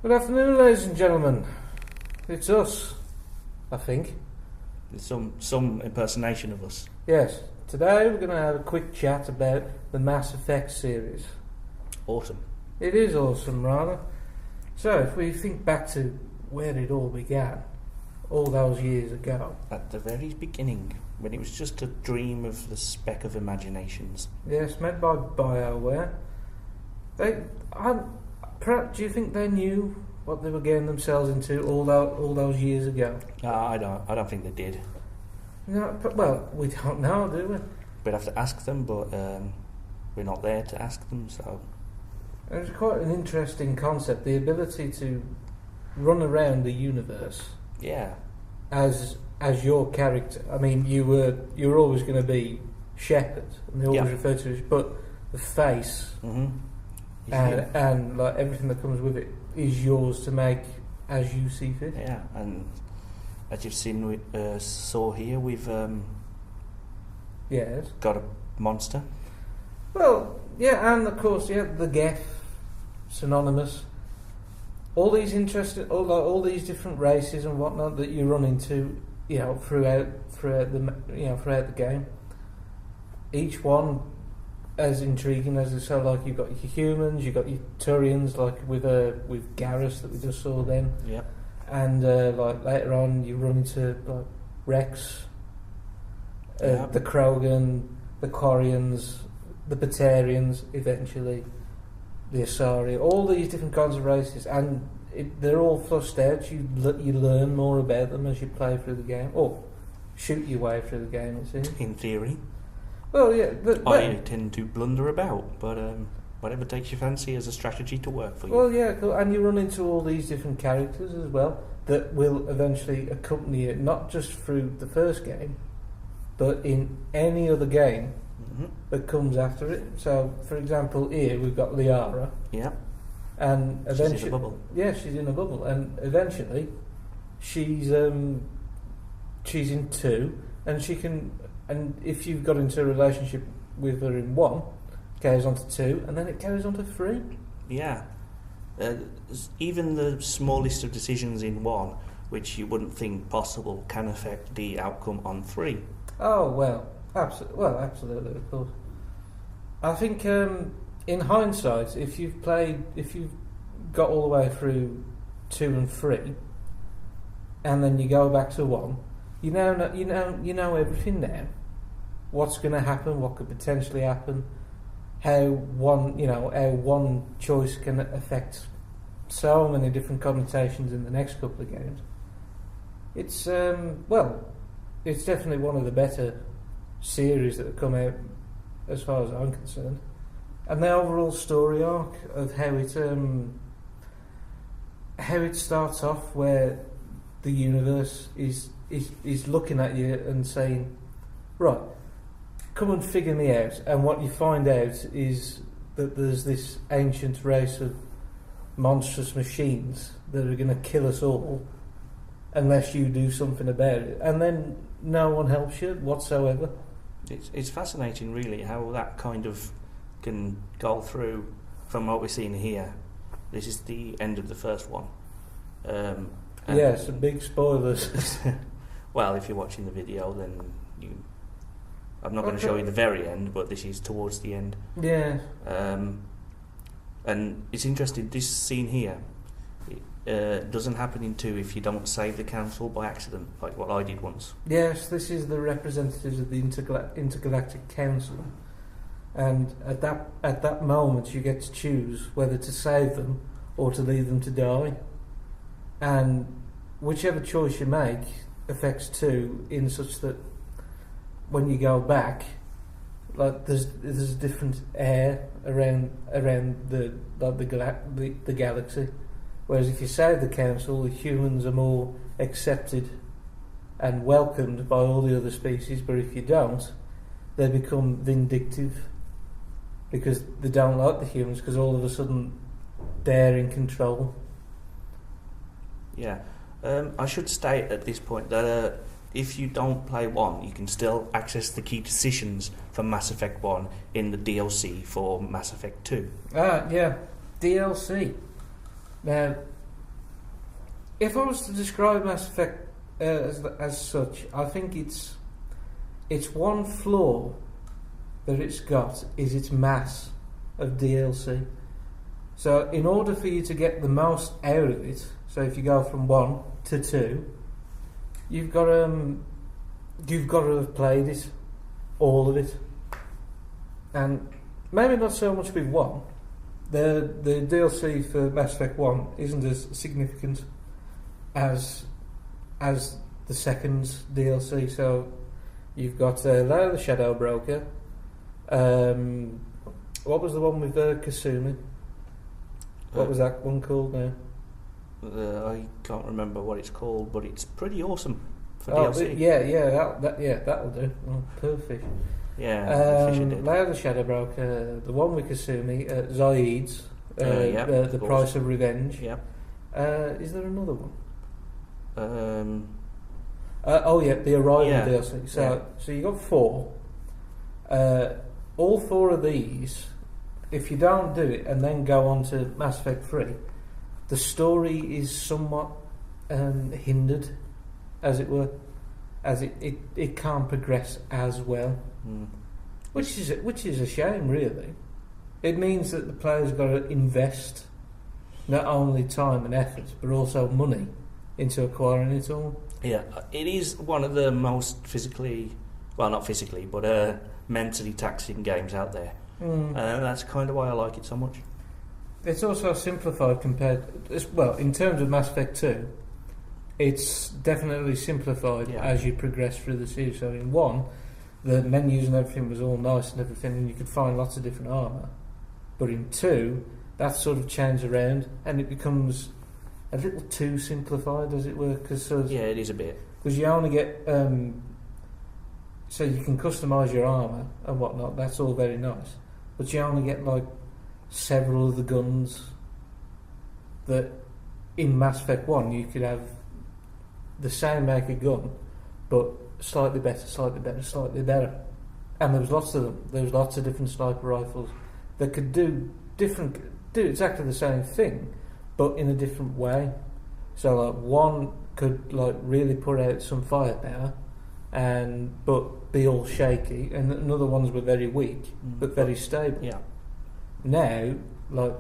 Good afternoon, ladies and gentlemen. It's us, I think. There's some impersonation of us. Yes. Today we're going to have a quick chat about the Mass Effect series. Awesome. It is awesome, rather. So, if we think back to where it all began, all those years ago. At the very beginning, when it was just a dream of the speck of imaginations. Yes, made by BioWare. Do you think they knew what they were getting themselves into all those years ago? I don't think they did. No, well, we don't know, do we? We'd have to ask them, but we're not there to ask them, so... It was quite an interesting concept, the ability to run around the universe. Yeah. As your character. I mean, you were always going to be Shepard, and they always refer to it, but the face and like everything that comes with it is yours to make as you see fit. Yeah, and as you've seen, saw here, we've yes, got a monster. Well, yeah, and of course, the Geth, synonymous. All these all these different races and whatnot that you run into, throughout the game. Each one as intriguing as so. Like you've got your humans, you've got your Turians, like with Garrus that we just saw then. Yeah. And like later on, you run into like Rex, the Krogan, the Quarians, the Batarians, eventually the Asari, all these different kinds of races, and they're all flushed out. You learn more about them as you play through the game, or shoot your way through the game, it seems. In theory. Well, yeah. I tend to blunder about, but whatever takes your fancy as a strategy to work for you. Well, yeah, and you run into all these different characters as well that will eventually accompany you, not just through the first game, but in any other game that comes after it. So, for example, here we've got Liara. Yeah. And eventually, she's in a bubble. Yeah, she's in a bubble, and eventually, she's in 2, and she can. And if you've got into a relationship with her in 1, it carries on to 2, and then it carries on to 3. Yeah. Even the smallest of decisions in 1, which you wouldn't think possible, can affect the outcome on 3. Oh, well, absolutely, of course. I think in hindsight, if you've got all the way through 2 and 3, and then you go back to 1, you know everything now. What's going to happen? What could potentially happen? How one choice can affect so many different connotations in the next couple of games. It's it's definitely one of the better series that have come out, as far as I'm concerned. And the overall story arc of how it starts off, where the universe is looking at you and saying, right, come and figure me out. And what you find out is that there's this ancient race of monstrous machines that are going to kill us all unless you do something about it. And then no one helps you whatsoever. It's fascinating, really, how that kind of can go through from what we're seeing here. This is the end of the first one. Yes, big spoilers. Well, if you're watching the video, then I'm not going to show you the very end, but this is towards the end. Yeah. And it's interesting, this scene here doesn't happen in 2 if you don't save the council by accident, like what I did once. Yes, this is the representatives of the Intergalactic Council, and at that moment you get to choose whether to save them or to leave them to die, and whichever choice you make affects 2 in such that when you go back, like there's a different air around the galaxy. Whereas if you save the council, the humans are more accepted and welcomed by all the other species. But if you don't, they become vindictive because they don't like the humans, because all of a sudden they're in control. Yeah. I should state at this point that if you don't play 1, you can still access the key decisions for Mass Effect 1 in the DLC for Mass Effect 2. Ah, yeah, DLC. Now, If I was to describe Mass Effect as such, I think it's one flaw that it's got is its mass of DLC. So in order for you to get the most out of it, so if you go from 1 to 2, you've got to have played it, all of it, and maybe not so much with 1. The DLC for Mass Effect 1 isn't as significant as the second DLC. So you've got Lair of the Shadow Broker. What was the one with Kasumi? What was that one called now? I can't remember what it's called, but it's pretty awesome for DLC. That'll do. Oh, perfect. Yeah, Fisher did. Lair of the Shadow Broker, the one with Kasumi, Zaid's, the Price of Revenge. Yeah. Is there another one? The Arrival DLC. So you got 4. All 4 of these, if you don't do it and then go on to Mass Effect 3, the story is somewhat hindered, as it were, as it can't progress as well, which is a shame, really. It means that the player's got to invest not only time and effort, but also money into acquiring it all. Yeah, it is one of the most not physically, but mentally taxing games out there. And that's kind of why I like it so much. It's also simplified in terms of Mass Effect 2, it's definitely simplified as you progress through the series. So in 1, the menus and everything was all nice and everything, and you could find lots of different armour. But in 2, that sort of changed around, and it becomes a little too simplified, as it were. It is a bit. Because you only get... so you can customise your armour and whatnot, that's all very nice. But you only get, several of the guns that in Mass Effect 1 you could have the same make of gun, but slightly better. And there was lots of them. There was lots of different sniper rifles that could do exactly the same thing, but in a different way. So one could really put out some firepower, but be all shaky, and another ones were very weak but very stable. Yeah. Now,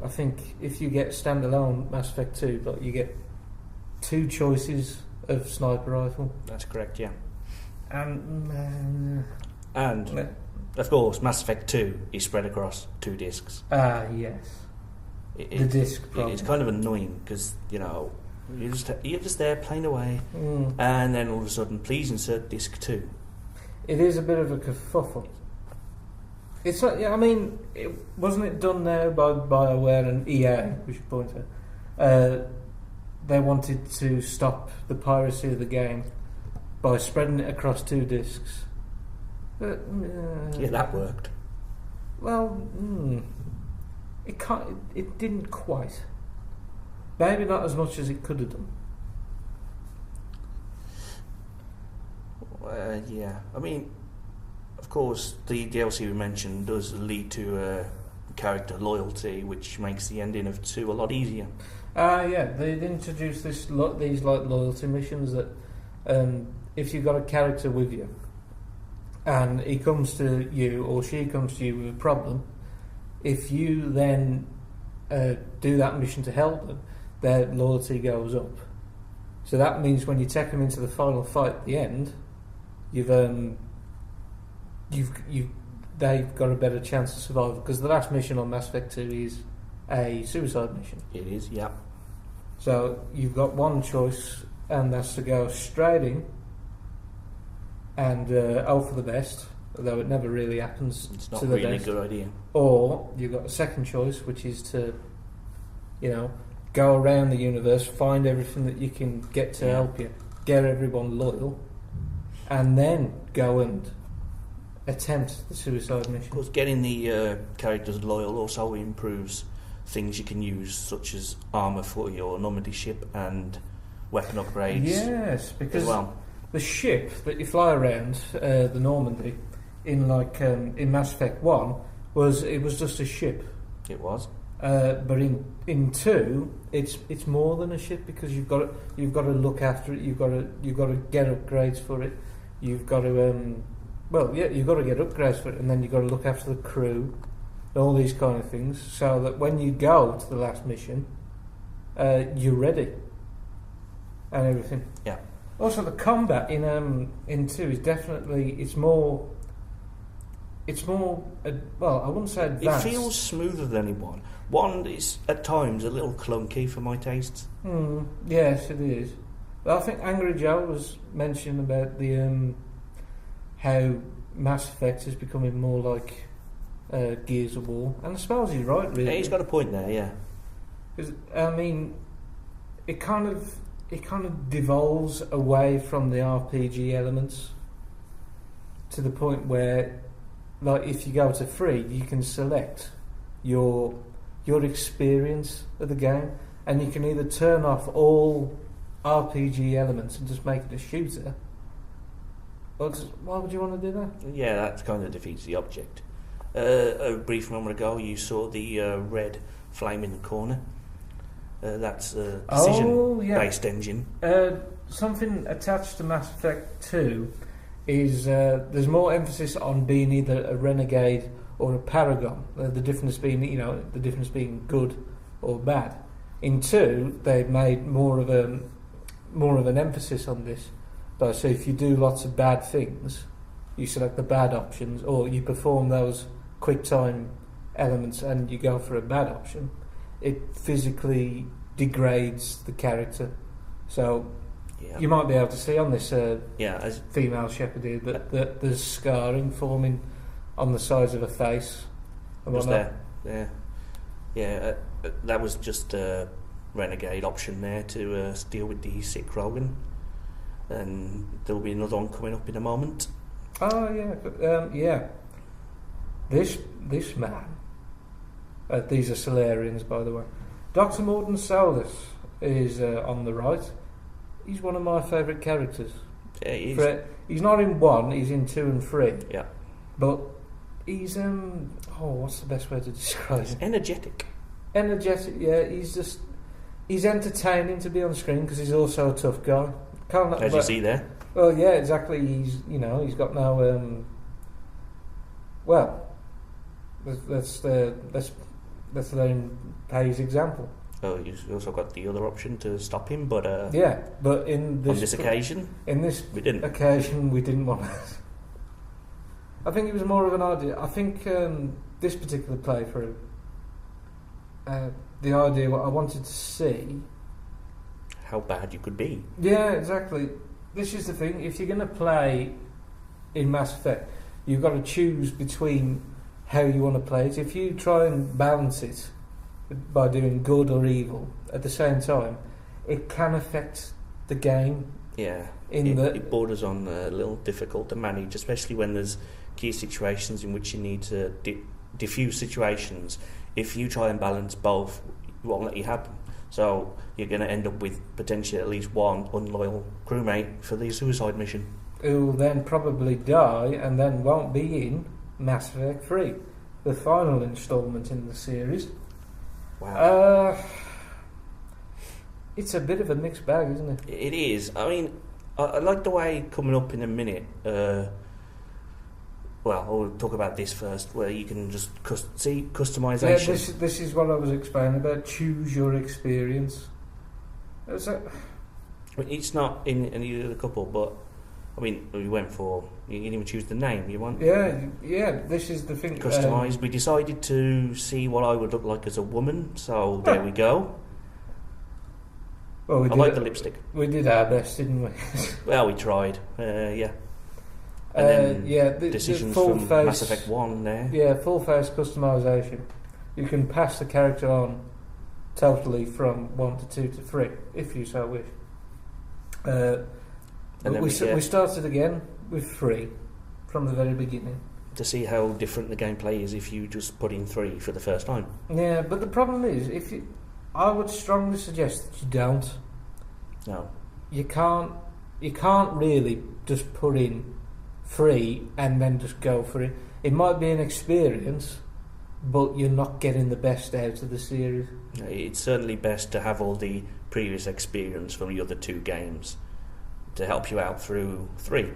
I think if you get standalone Mass Effect 2, you get 2 choices of sniper rifle. That's correct. Yeah. And of course, Mass Effect 2 is spread across 2 discs. Yes. The disc problem. It's kind of annoying because you're just there playing away, and then all of a sudden, please insert disc 2. It is a bit of a kerfuffle. It's wasn't it done now by BioWare and EA, we should point out. They wanted to stop the piracy of the game by spreading it across 2 discs. But, that worked. Well, it didn't quite. Maybe not as much as it could have done. Of course, the DLC we mentioned does lead to character loyalty, which makes the ending of 2 a lot easier. They introduced these loyalty missions that if you've got a character with you and he comes to you or she comes to you with a problem, if you then do that mission to help them, their loyalty goes up. So that means when you take them into the final fight at the end, they've got a better chance of survival, because the last mission on Mass Effect 2 is a suicide mission. It is, yeah. So you've got one choice, and that's to go straight in and hope for the best, although it never really happens. It's not to the really best. a good idea. Or you've got a second choice, which is to, go around the universe, find everything that you can get to help you, get everyone loyal, and then go and attempt the suicide mission. Of course, getting the characters loyal also improves things you can use, such as armour for your Normandy ship and weapon upgrades. Yes, because the ship that you fly around, the Normandy, in Mass Effect 1, was just a ship. It was. But in 2, it's more than a ship because you've got to look after it. You've got to get upgrades for it. You've got to you've got to get upgrades for it, and then you've got to look after the crew, and all these kind of things, so that when you go to the last mission, you're ready and everything. Yeah. Also, the combat in 2 is definitely it's more. I wouldn't say advanced. It feels smoother than in 1. 1 is at times a little clunky for my tastes. Yes, it is. But I think Angry Joe was mentioning about the how Mass Effect is becoming more like Gears of War, and I suppose he's right. Really, Yeah, he's got a point there. Yeah. Because I mean, it kind of devolves away from the RPG elements to the point where, like, if you go to 3, you can select your experience of the game, and you can either turn off all RPG elements and just make it a shooter. Or why would you want to do that? Yeah, that kind of defeats the object. A brief moment ago, you saw the red flame in the corner. That's a decision-based engine. Something attached to Mass Effect 2 is there's more emphasis on being either a renegade or a paragon. The difference being good or bad. In 2, they've made more of an emphasis on this. So if you do lots of bad things, you select the bad options, or you perform those quick time elements and you go for a bad option, it physically degrades the character. So you might be able to see on this as female shepherd here that there's scarring forming on the sides of her face. Was there? Yeah. That was just a renegade option there to deal with the sick Krogan, and there'll be another one coming up in a moment. Oh yeah, This man. These are Solarians, by the way. Dr. Morden Solus is on the right. He's one of my favourite characters. Yeah, he's not in 1, he's in 2 and 3. Yeah. But he's what's the best way to describe him? Energetic, yeah. He's entertaining to be on screen because he's also a tough guy. As you see there. Well, yeah, exactly. He's got no let's let him pay his example. Oh, you've also got the other option to stop him, but but on this occasion, we didn't want it. I think it was more of an idea. I think this particular playthrough, the idea what I wanted to see, how bad you could be. Yeah, exactly. This is the thing. If you're going to play in Mass Effect, you've got to choose between how you want to play it. If you try and balance it by doing good or evil at the same time, it can affect the game. Yeah, it borders on a little difficult to manage, especially when there's key situations in which you need to diffuse situations. If you try and balance both, it won't let you happen. So you're going to end up with potentially at least one unloyal crewmate for the suicide mission, who will then probably die and then won't be in Mass Effect 3, the final instalment in the series. Wow. It's a bit of a mixed bag, isn't it? It is. I mean, I like the way, coming up in a minute, I'll talk about this first, where you can just see customisation. Yeah, this is what I was explaining about. Choose your experience. It's not in any of the couple, but I mean, we went for, you didn't even choose the name you want. Yeah. This is the thing. Customised. We decided to see what I would look like as a woman, so there we go. Well, I like the lipstick. We did our best, didn't we? Well, we tried. Yeah. And then decisions from Mass Effect 1 there. Yeah, full face customisation. You can pass the character on totally from 1 to 2 to 3, if you so wish. And we started again with 3 from the very beginning. To see how different the gameplay is if you just put in 3 for the first time. Yeah, but the problem is, I would strongly suggest that you don't. No. You can't really just put in 3 and then just go for it. It might be an experience, but you're not getting the best out of the series. It's certainly best to have all the previous experience from the other 2 games to help you out through 3.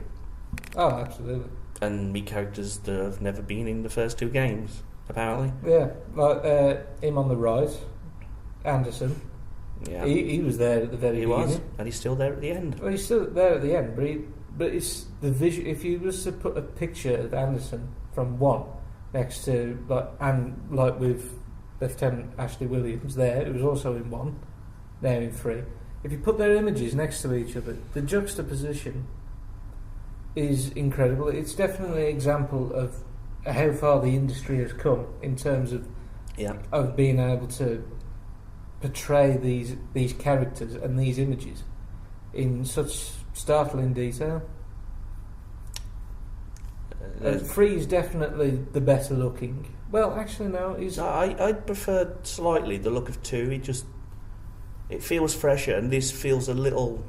Oh, absolutely. And meet characters that have never been in the first 2 games, apparently. Yeah, like him on the right, Anderson. Yeah, he was there at the very beginning. He was, and he's still there at the end. Well, he's still there at the end, but it's the vision. If you was to put a picture of Anderson from 1 next to like with Lieutenant Ashley Williams there, it was also in 1, now in 3. If you put their images next to each other, the juxtaposition is incredible. It's definitely an example of how far the industry has come in terms of being able to portray these characters and these images in such startling detail. 3 is definitely the better looking. Well, actually, no. I prefer slightly the look of 2. It feels fresher, and this feels a little,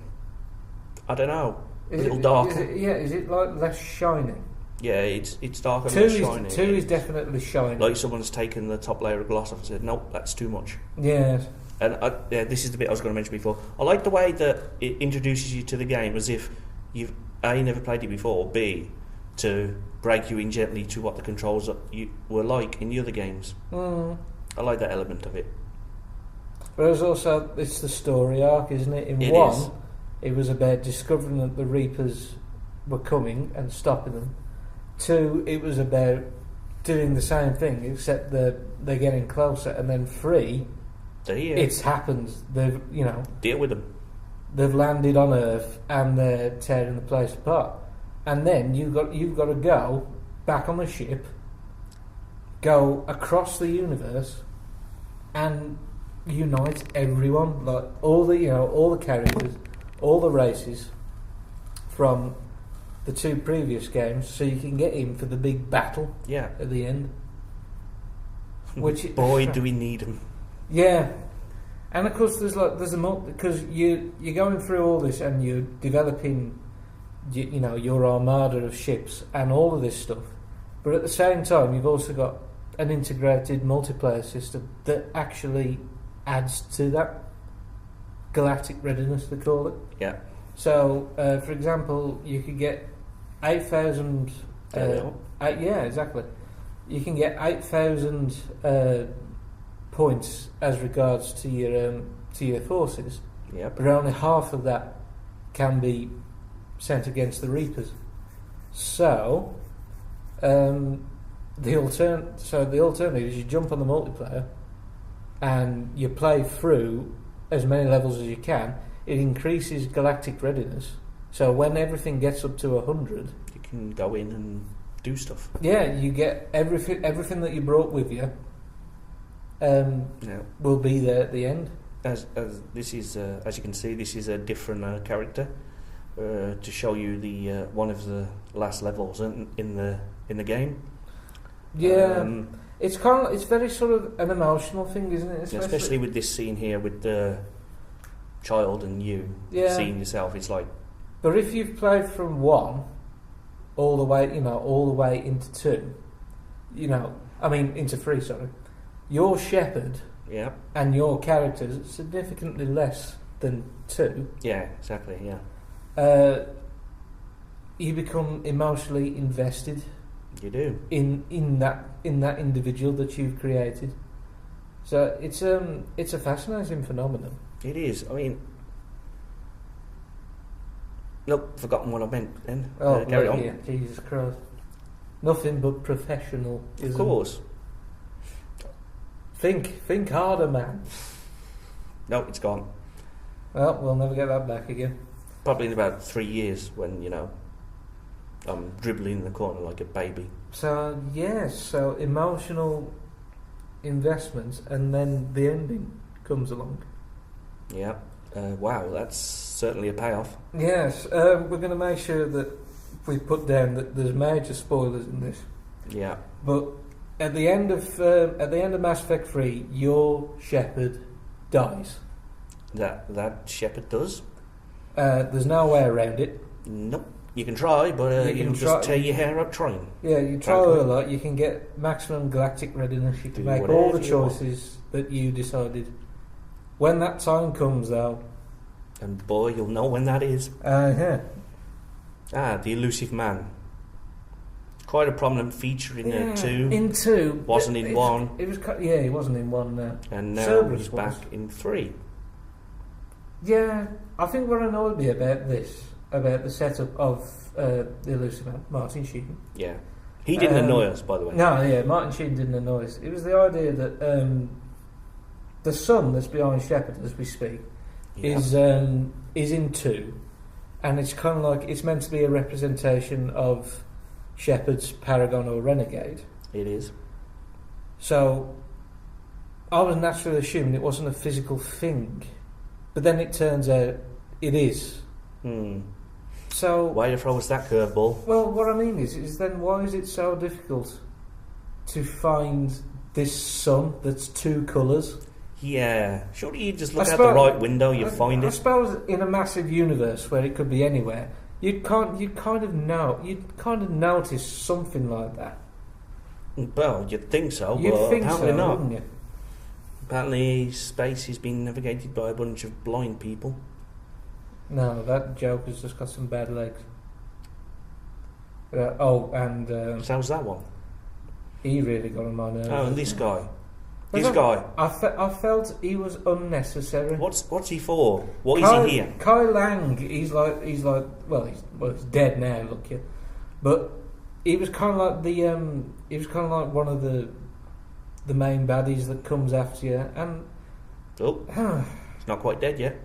I don't know, a little darker. Is it like less shiny? Yeah, it's darker and less shiny. 2 is definitely shiny. Like someone's taken the top layer of gloss off and said, nope, that's too much. Yes. And this is the bit I was going to mention before. I like the way that it introduces you to the game as if you've A, never played it before, B, to break you in gently to what the controls were like in the other games. I like that element of it. Whereas also, it's the story arc, isn't it? In 1, it was about discovering that the Reapers were coming and stopping them. 2, it was about doing the same thing, except they're getting closer. And then 3, it's happened. They've, deal with them. They've landed on Earth and they're tearing the place apart. And then you've got to go back on the ship, go across the universe, and unite everyone, like all the characters, all the races from the 2 previous games, so you can get in for the big battle. Yeah. At the end. Which boy, do we need them. Yeah. And of course, there's a because you're going through all this and you're developing, your armada of ships and all of this stuff. But at the same time, you've also got an integrated multiplayer system that actually adds to that galactic readiness, they call it. Yeah. So, for example, you could get 8,000. Yeah, exactly. You can get 8,000 points as regards to your forces. Yep. But only half of that can be sent against the Reapers. So, the alternative is you jump on the multiplayer and you play through as many levels as you can. It increases galactic readiness. So when everything gets up to 100, you can go in and do stuff. Yeah, you get everything that you brought with you. Will be there at the end. As this is, as you can see, this is a different character to show you the one of the last levels in the game. Yeah, it's very sort of an emotional thing, isn't it? Especially with this scene here with the child and you seeing yourself. It's like. But if you've played from 1 all the way into 2, into 3, sorry, your shepherd and your characters are significantly less than 2. Yeah, exactly. Yeah. You become emotionally invested. You do in that individual that you've created. So it's a fascinating phenomenon. It is. I mean, nope, forgotten what I meant. Then carry on. Yeah, Jesus Christ! Nothing but professional. Of course. Think harder, man. No, it's gone. Well, we'll never get that back again. Probably in about 3 years when I'm dribbling in the corner like a baby. So yes, so emotional investments, and then the ending comes along. Yeah. Wow, that's certainly a payoff. Yes, we're going to make sure that we put down that there's major spoilers in this. Yeah. But at the end of Mass Effect 3, your shepherd dies. That shepherd does. There's no way around it. Nope. You can try, but you'll just tear your hair out trying. Yeah, you try a lot, you can get maximum galactic readiness, you can make all the choices that you decided. When that time comes, though... And boy, you'll know when that is. Yeah. The elusive man. Quite a prominent feature in 2. In 2. Wasn't in 1. It was, he wasn't in 1. And now Cerberus he's back in 3. Yeah, I think what annoyed me about this, about the setup of the elusive man, Martin Sheen. Yeah. He didn't annoy us, by the way. No, yeah, Martin Sheen didn't annoy us. It was the idea that the sun that's behind Shepard as we speak is in 2, and it's kind of like it's meant to be a representation of Shepard's paragon or renegade. It is. So I was naturally assuming it wasn't a physical thing, but then it turns out it is. So why to throw us that curveball? Well, what I mean is then why is it so difficult to find this sun that's 2 colours? Yeah, surely you just look out the right window, you find it. I suppose in a massive universe where it could be anywhere, you'd kind of notice something like that. Well, you'd think so, You'd but think apparently so, not. wouldn't you? Apparently, space is being navigated by a bunch of blind people. No, that Joker's just got some bad legs. And So how's that one? he really got on my nerves. Oh, and this guy. Well, This guy. I felt he was unnecessary. What's he for? What is he here? Kai Lang, he's he's dead now. Look, yeah, but he was kind of like one of the main baddies that comes after you, and he's not quite dead yet.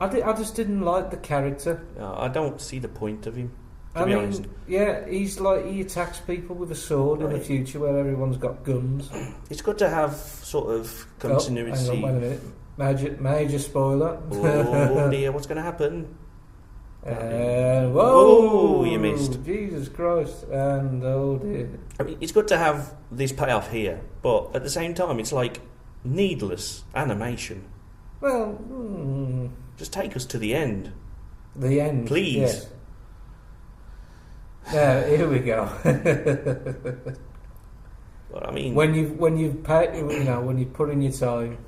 I just didn't like the character. I don't see the point of him. To be honest. Yeah, he attacks people with a sword in the future where everyone's got guns. It's good to have sort of continuity. Hang on, wait a minute. Major spoiler. Oh dear, what's going to happen? Whoa! You missed. Jesus Christ! And oh dear. I mean, it's good to have this payoff here, but at the same time, it's like needless animation. Well, just take us to the end. The end, please. Yes. Now here we go. Well, I mean, when you've paid, when you put in your time,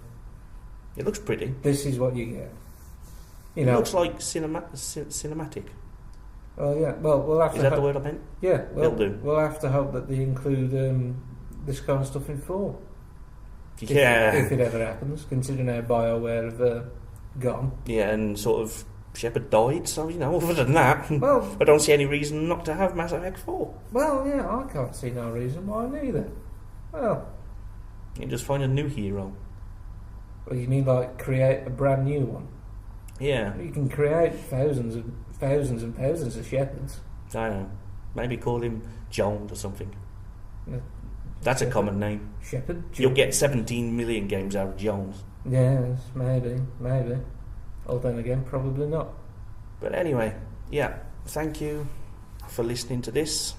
it looks pretty. This is what you get. It looks like cinematic. Oh yeah. Well, we'll have to. Is that the word I meant? Yeah. Well, do. We'll have to hope that they include this kind of stuff in 4. Yeah. If it ever happens, considering how BioWare have gone. Yeah, and sort of Shepard died, so other than that, well, I don't see any reason not to have Mass Effect 4. Well, yeah, I can't see no reason why neither. Well, you just find a new hero. Well, you mean like create a brand new one? Yeah. You can create thousands and thousands of Shepards. I know. Maybe call him Jones or something. That's Shepard. A common name. Shepard. You'll get 17 million games out of Jones. Yes, maybe. Or then again, probably not. But anyway, yeah, thank you for listening to this.